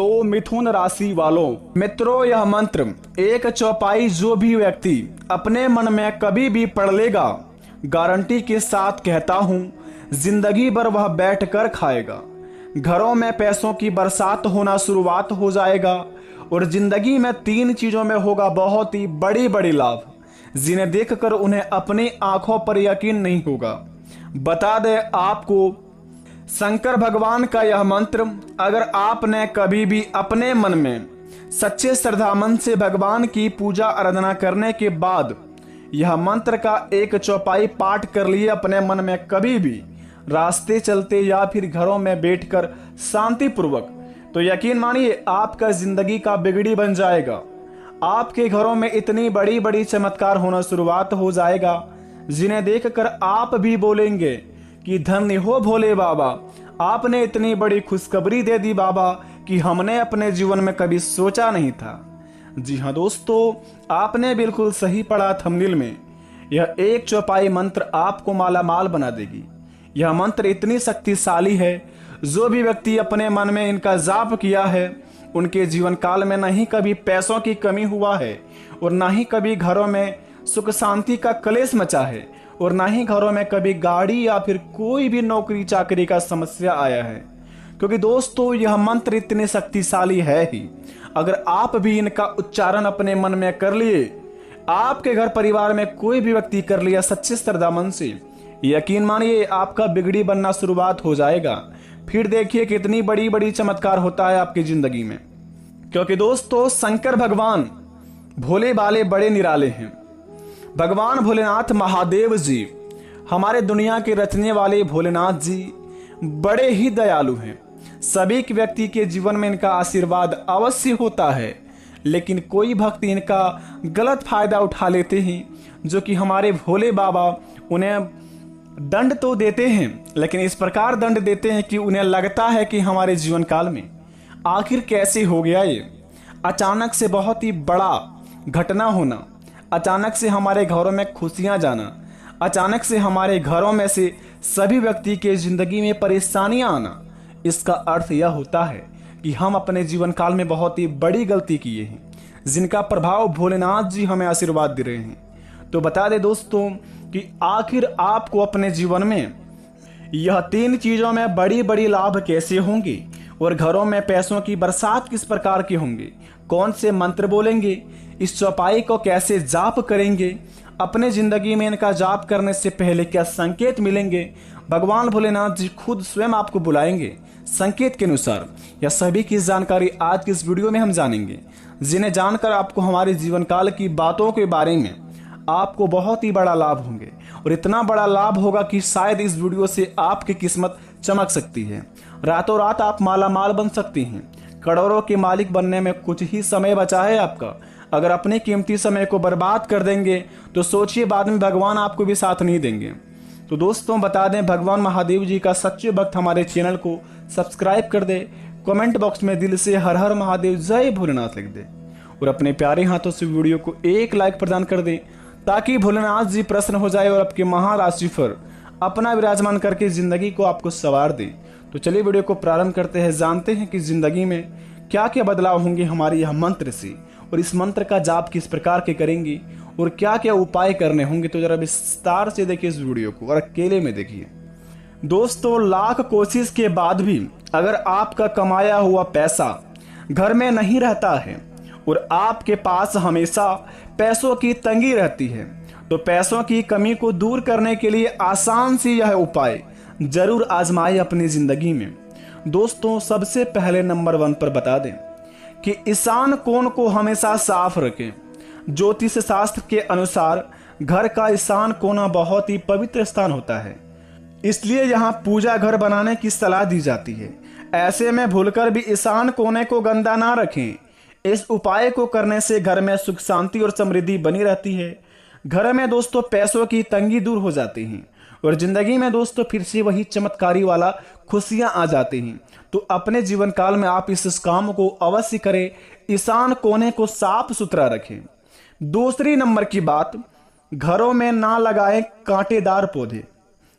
तो मिथुन राशि वालों, मित्रों यह मंत्र एक चौपाई जो भी व्यक्ति अपने मन में कभी भी पढ़ लेगा, गारंटी के साथ कहता हूं जिंदगी भर वह बैठकर खाएगा। घरों में पैसों की बरसात होना शुरुआत हो जाएगा और जिंदगी में 3 चीजों में होगा बहुत ही बड़ी बड़ी लाभ, जिन्हें देखकर उन्हें अपनी आंखों पर यकीन नहीं होगा। बता दें आपको, शंकर भगवान का यह मंत्र अगर आपने कभी भी अपने मन में सच्चे श्रद्धामन से भगवान की पूजा आराधना करने के बाद यह मंत्र का एक चौपाई पाठ कर लिए अपने मन में, कभी भी रास्ते चलते या फिर घरों में बैठकर शांति पूर्वक, तो यकीन मानिए आपका जिंदगी का बिगड़ी बन जाएगा। आपके घरों में इतनी बड़ी बड़ी चमत्कार होना शुरुआत हो जाएगा, जिन्हें देखकर आप भी बोलेंगे कि धन्य हो भोले बाबा, आपने इतनी बड़ी खुशखबरी दे दी बाबा कि हमने अपने जीवन में कभी सोचा नहीं था। जी हाँ दोस्तों, आपने बिल्कुल सही पढ़ा थंबनेल में। यह एक चौपाई मंत्र आपको माला माल बना देगी। यह मंत्र इतनी शक्तिशाली है, जो भी व्यक्ति अपने मन में इनका जाप किया है उनके जीवन काल में नहीं कभी पैसों की कमी हुआ है और ना ही कभी घरों में सुख शांति का कलेश मचा है और ना ही घरों में कभी गाड़ी या फिर कोई भी नौकरी चाकरी का समस्या आया है। क्योंकि दोस्तों यह मंत्र इतने शक्तिशाली है ही, अगर आप भी इनका उच्चारण अपने मन में कर लिए, आपके घर परिवार में कोई भी व्यक्ति कर लिया सच्चे श्रद्धामन से, यकीन मानिए आपका बिगड़ी बनना शुरुआत हो जाएगा। फिर देखिए कितनी बड़ी बड़ी चमत्कार होता है आपकी जिंदगी में। क्योंकि दोस्तों शंकर भगवान भोले बाले बड़े निराले हैं। भगवान भोलेनाथ महादेव जी, हमारे दुनिया के रचने वाले भोलेनाथ जी बड़े ही दयालु हैं। सभी के व्यक्ति के जीवन में इनका आशीर्वाद अवश्य होता है, लेकिन कोई भक्त इनका गलत फायदा उठा लेते हैं, जो कि हमारे भोले बाबा उन्हें दंड तो देते हैं, लेकिन इस प्रकार दंड देते हैं कि उन्हें लगता है कि हमारे जीवन काल में आखिर कैसे हो गया ये। अचानक से बहुत ही बड़ा घटना होना, अचानक से हमारे घरों में खुशियां जाना, अचानक से हमारे घरों में से सभी व्यक्ति के जिंदगी में परेशानियां आना, इसका अर्थ यह होता है कि हम अपने जीवन काल में बहुत ही बड़ी गलती किए हैं, जिनका प्रभाव भोलेनाथ जी हमें आशीर्वाद दे रहे हैं। तो बता दें दोस्तों कि आखिर आपको अपने जीवन में यह 3 चीजों में बड़ी बड़ी लाभ कैसे होंगे और घरों में पैसों की बरसात किस प्रकार की होंगे, कौन से मंत्र बोलेंगे, इस चौपाई को कैसे जाप करेंगे, अपने जिंदगी में इनका जाप करने से पहले क्या संकेत मिलेंगे, भगवान भोलेनाथ जी खुद स्वयं आपको बुलाएंगे संकेत के अनुसार, यह सभी की जानकारी आज की इस वीडियो में हम जानेंगे, जिन्हें जानकर आपको हमारे जीवन काल की बातों के बारे में आपको बहुत ही बड़ा लाभ होंगे। और इतना बड़ा लाभ होगा कि शायद इस वीडियो से आपकी किस्मत चमक सकती है, रातों रात आप माला माल बन सकती हैं। करोड़ों के मालिक बनने में कुछ ही समय बचा है आपका। अगर अपने कीमती समय को बर्बाद कर देंगे तो सोचिए बाद में भगवान आपको भी साथ नहीं देंगे। तो दोस्तों बता दें, भगवान महादेव जी का सच्चे भक्त हमारे चैनल को सब्सक्राइब कर दे, कमेंट बॉक्स में दिल से हर हर महादेव जय भोलेनाथ लिख दे और अपने प्यारे हाथों से वीडियो को एक लाइक प्रदान कर दे, ताकि भोलेनाथ जी प्रसन्न हो जाए और आपके महाराशि पर अपना विराजमान करके जिंदगी को आपको संवार दे। तो चलिए वीडियो को प्रारंभ करते हैं, जानते हैं कि जिंदगी में क्या क्या बदलाव होंगे हमारे यह मंत्र से, और इस मंत्र का जाप किस प्रकार के करेंगे और क्या क्या उपाय करने होंगे। तो जरा विस्तार से देखिए इस वीडियो को और अकेले में देखिए। दोस्तों लाख कोशिश के बाद भी अगर आपका कमाया हुआ पैसा घर में नहीं रहता है और आपके पास हमेशा पैसों की तंगी रहती है, तो पैसों की कमी को दूर करने के लिए आसान सी यह उपाय जरूर आजमाए अपनी जिंदगी में। दोस्तों सबसे पहले नंबर 1 पर बता दें कि ईशान कोण को हमेशा साफ रखें। ज्योतिष शास्त्र के अनुसार घर का ईशान कोना बहुत ही पवित्र स्थान होता है, इसलिए यहाँ पूजा घर बनाने की सलाह दी जाती है। ऐसे में भूलकर भी ईशान कोने को गंदा ना रखें। इस उपाय को करने से घर में सुख शांति और समृद्धि बनी रहती है। घर में दोस्तों पैसों की तंगी दूर हो जाती है और जिंदगी में दोस्तों फिर से वही चमत्कारी वाला खुशियां आ जाती हैं। तो अपने जीवन काल में आप इस काम को अवश्य करें, ईशान कोने को साफ सुथरा रखें। दूसरी नंबर की बात, घरों में ना लगाएं कांटेदार पौधे।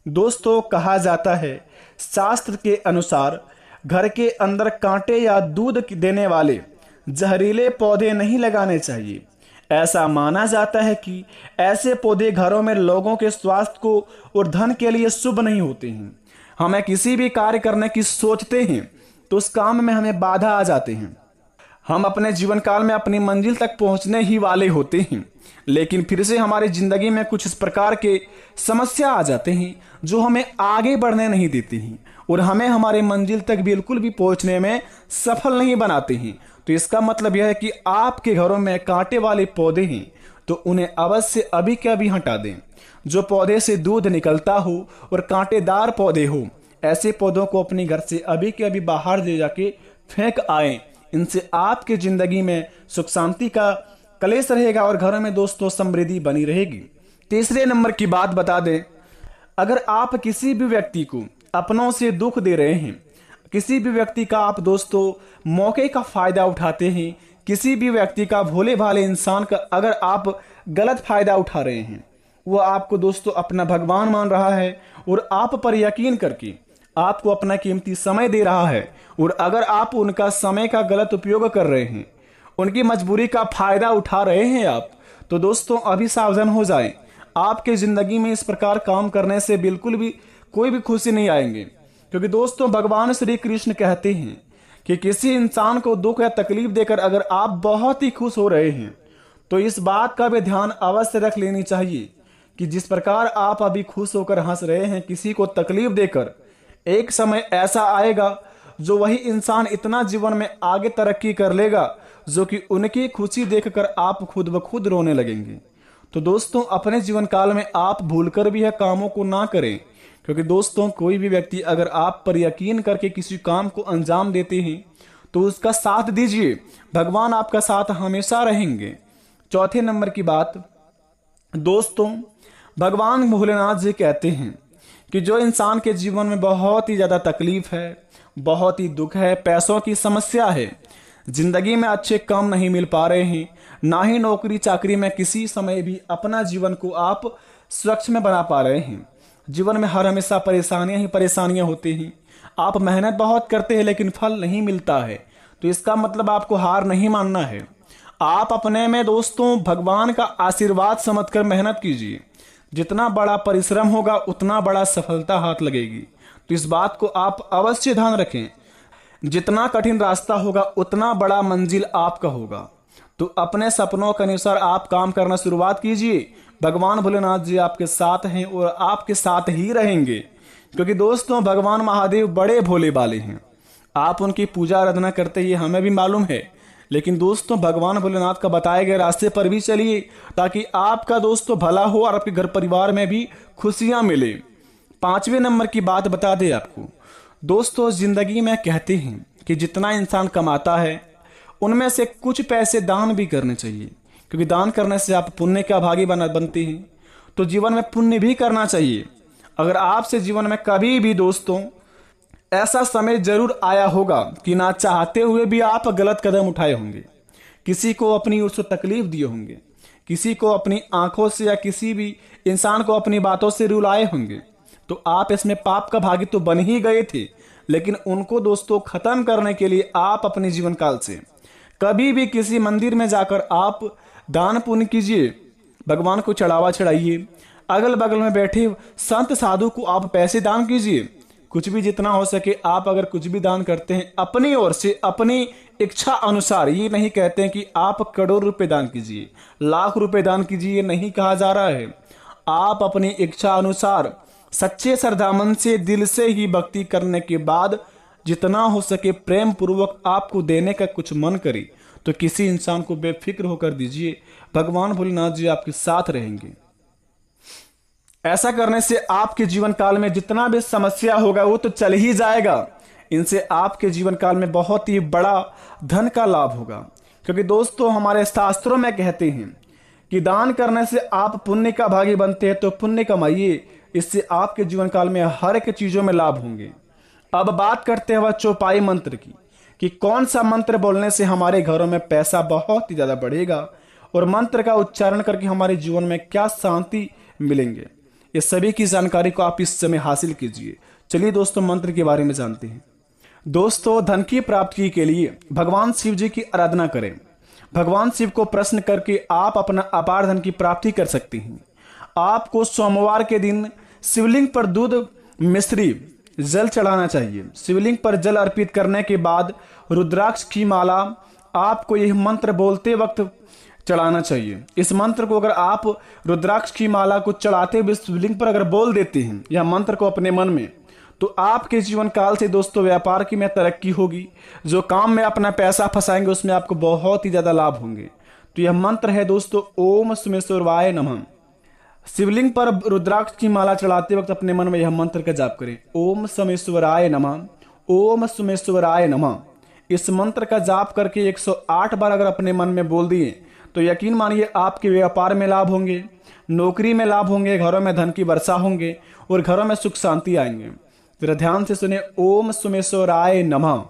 दोस्तों कहा जाता है शास्त्र के अनुसार घर के अंदर कांटे या दूध देने वाले जहरीले पौधे नहीं लगाने चाहिए। ऐसा माना जाता है कि ऐसे पौधे घरों में लोगों के स्वास्थ्य को और धन के लिए शुभ नहीं होते हैं। हमें किसी भी कार्य करने की सोचते हैं तो उस काम में हमें बाधा आ जाते हैं। हम अपने जीवन काल में अपनी मंजिल तक पहुंचने ही वाले होते हैं, लेकिन फिर से हमारी जिंदगी में कुछ इस प्रकार के समस्या आ जाते हैं जो हमें आगे बढ़ने नहीं देती हैं और हमें हमारे मंजिल तक बिल्कुल भी पहुंचने में सफल नहीं बनाते हैं। तो इसका मतलब यह है कि आपके घरों में कांटे वाले पौधे हैं तो उन्हें अवश्य अभी के अभी हटा दें। जो पौधे से दूध निकलता हो और कांटेदार पौधे हो, ऐसे पौधों को अपने घर से अभी के अभी बाहर ले जाके फेंक आए। इनसे आपके जिंदगी में सुख शांति का कलेश रहेगा और घरों में दोस्तों समृद्धि बनी रहेगी। तीसरे नंबर की बात बता दें, अगर आप किसी भी व्यक्ति को अपनों से दुख दे रहे हैं, किसी भी व्यक्ति का आप दोस्तों मौके का फायदा उठाते हैं, किसी भी व्यक्ति का भोले भाले इंसान का अगर आप गलत फायदा उठा रहे हैं, वो आपको दोस्तों अपना भगवान मान रहा है और आप पर यकीन करके आपको अपना कीमती समय दे रहा है, और अगर आप उनका समय का गलत उपयोग कर रहे हैं, उनकी मजबूरी का फायदा उठा रहे हैं आप, तो दोस्तों अभी सावधान हो जाएं। आपके जिंदगी में इस प्रकार काम करने से बिल्कुल भी कोई भी खुशी नहीं आएंगे, क्योंकि दोस्तों भगवान श्री कृष्ण कहते हैं कि किसी इंसान को दुख या तकलीफ देकर अगर आप बहुत ही खुश हो रहे हैं तो इस बात का भी ध्यान अवश्य रख लेनी चाहिए कि जिस प्रकार आप अभी खुश होकर हंस रहे हैं, किसी को तकलीफ देकर एक समय ऐसा आएगा जो वही इंसान इतना जीवन में आगे तरक्की कर लेगा जो कि उनकी खुशी देखकर आप खुद ब खुद रोने लगेंगे। तो दोस्तों अपने जीवन काल में आप भूलकर भी यह कामों को ना करें, क्योंकि दोस्तों कोई भी व्यक्ति अगर आप पर यकीन करके किसी काम को अंजाम देते हैं तो उसका साथ दीजिए, भगवान आपका साथ हमेशा रहेंगे। चौथे नंबर की बात दोस्तों, भगवान भोलेनाथ जी कहते हैं कि जो इंसान के जीवन में बहुत ही ज्यादा तकलीफ है, बहुत ही दुख है, पैसों की समस्या है, जिंदगी में अच्छे काम नहीं मिल पा रहे हैं, ना ही नौकरी चाकरी में किसी समय भी अपना जीवन को आप स्वच्छ में बना पा रहे हैं, जीवन में हर हमेशा परेशानियां ही परेशानियां होती हैं, आप मेहनत बहुत करते हैं लेकिन फल नहीं मिलता है, तो इसका मतलब आपको हार नहीं मानना है। आप अपने में दोस्तों भगवान का आशीर्वाद समझकर मेहनत कीजिए, जितना बड़ा परिश्रम होगा उतना बड़ा सफलता हाथ लगेगी। तो इस बात को आप अवश्य ध्यान रखें, जितना कठिन रास्ता होगा उतना बड़ा मंजिल आपका होगा। तो अपने सपनों के अनुसार आप काम करना शुरुआत कीजिए, भगवान भोलेनाथ जी आपके साथ हैं और आपके साथ ही रहेंगे, क्योंकि दोस्तों भगवान महादेव बड़े भोले वाले हैं। आप उनकी पूजा आराधना करते ही हमें भी मालूम है, लेकिन दोस्तों भगवान भोलेनाथ का बताए गए रास्ते पर भी चलिए ताकि आपका दोस्तों भला हो और आपके घर परिवार में भी खुशियां मिले। पांचवें नंबर की बात बता दें आपको दोस्तों, जिंदगी में कहते हैं कि जितना इंसान कमाता है उनमें से कुछ पैसे दान भी करने चाहिए, क्योंकि दान करने से आप पुण्य का भागी बनते हैं। तो जीवन में पुण्य भी करना चाहिए। अगर आपसे जीवन में कभी भी दोस्तों ऐसा समय जरूर आया होगा कि ना चाहते हुए भी आप गलत कदम उठाए होंगे, किसी को अपनी ओर से तकलीफ दिए होंगे, किसी को अपनी आंखों से या किसी भी इंसान को अपनी बातों से रुलाए होंगे, तो आप इसमें पाप का भागी तो बन ही गए थे। लेकिन उनको दोस्तों खत्म करने के लिए आप अपने जीवन काल से कभी भी किसी मंदिर में जाकर आप दान पुण्य कीजिए, भगवान को चढ़ावा चढ़ाइए, अगल बगल में बैठे संत साधु को आप पैसे दान कीजिए, कुछ भी जितना हो सके आप अगर कुछ भी दान करते हैं अपनी ओर से अपनी इच्छा अनुसार, ये नहीं कहते हैं कि आप करोड़ रुपए दान कीजिए, लाख रुपए दान कीजिए, ये नहीं कहा जा रहा है। आप अपनी इच्छा अनुसार सच्चे श्रद्धामन से दिल से ही भक्ति करने के बाद जितना हो सके प्रेम पूर्वक आपको देने का कुछ मन करे तो किसी इंसान को बेफिक्र होकर दीजिए, भगवान भोलेनाथ जी आपके साथ रहेंगे। ऐसा करने से आपके जीवन काल में जितना भी समस्या होगा वो तो चल ही जाएगा, इनसे आपके जीवन काल में बहुत ही बड़ा धन का लाभ होगा। क्योंकि दोस्तों हमारे शास्त्रों में कहते हैं कि दान करने से आप पुण्य का भागी बनते हैं, तो पुण्य कमाइए, इससे आपके जीवन काल में हर एक चीजों में लाभ होंगे। अब बात करते हैं वह चौपाई मंत्र की कि कौन सा मंत्र बोलने से हमारे घरों में पैसा बहुत ही ज्यादा बढ़ेगा और मंत्र का उच्चारण करके हमारे जीवन में क्या शांति मिलेंगे। ये सभी की जानकारी को आप इस समय हासिल कीजिए। चलिए दोस्तों मंत्र के बारे में जानते हैं। दोस्तों, धन की प्राप्ति के लिए भगवान शिव जी की आराधना करें। भगवान शिव को प्रश्न करके आप अपना अपार धन की प्राप्ति कर सकते हैं। आपको सोमवार के दिन शिवलिंग पर दूध मिश्री जल चढ़ाना चाहिए। शिवलिंग पर जल अर्पित करने के बाद रुद्राक्ष की माला आपको यह मंत्र बोलते वक्त चढ़ाना चाहिए। इस मंत्र को अगर आप रुद्राक्ष की माला को चढ़ाते हुए शिवलिंग पर अगर बोल देते हैं यह मंत्र को अपने मन में, तो आपके जीवन काल से दोस्तों व्यापार की में तरक्की होगी। जो काम में अपना पैसा फंसाएंगे उसमें आपको बहुत ही ज्यादा लाभ होंगे। तो यह मंत्र है दोस्तों, ओम सोमेश्वराय नमः। शिवलिंग पर रुद्राक्ष की माला चढ़ाते वक्त अपने मन में यह मंत्र का जाप करें, ओम सोमेश्वराय नमः, ओम सोमेश्वराय नमः। इस मंत्र का जाप करके 108 बार अगर अपने मन में बोल दिए तो यकीन मानिए आपके व्यापार में लाभ होंगे, नौकरी में लाभ होंगे, घरों में धन की वर्षा होंगे और घरों में सुख शांति आएंगे। जरा ध्यान से सुने, ओम सोमेश्वराय नमः,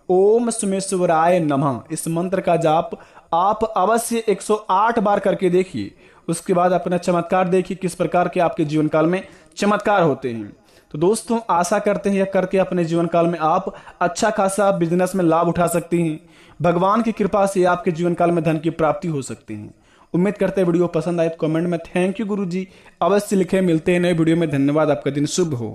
ओम सोमेश्वराय नमः। इस मंत्र का जाप आप अवश्य 108 बार करके देखिए। उसके बाद अपना चमत्कार देखिए किस प्रकार के आपके जीवन काल में चमत्कार होते हैं। तो दोस्तों, आशा करते हैं यह करके अपने जीवन काल में आप अच्छा खासा बिजनेस में लाभ उठा सकती हैं। भगवान की कृपा से आपके जीवन काल में धन की प्राप्ति हो सकती है। उम्मीद करते हैं वीडियो पसंद आए तो कमेंट में थैंक यू गुरुजी अवश्य लिखें। मिलते हैं नए वीडियो में। धन्यवाद। आपका दिन शुभ हो।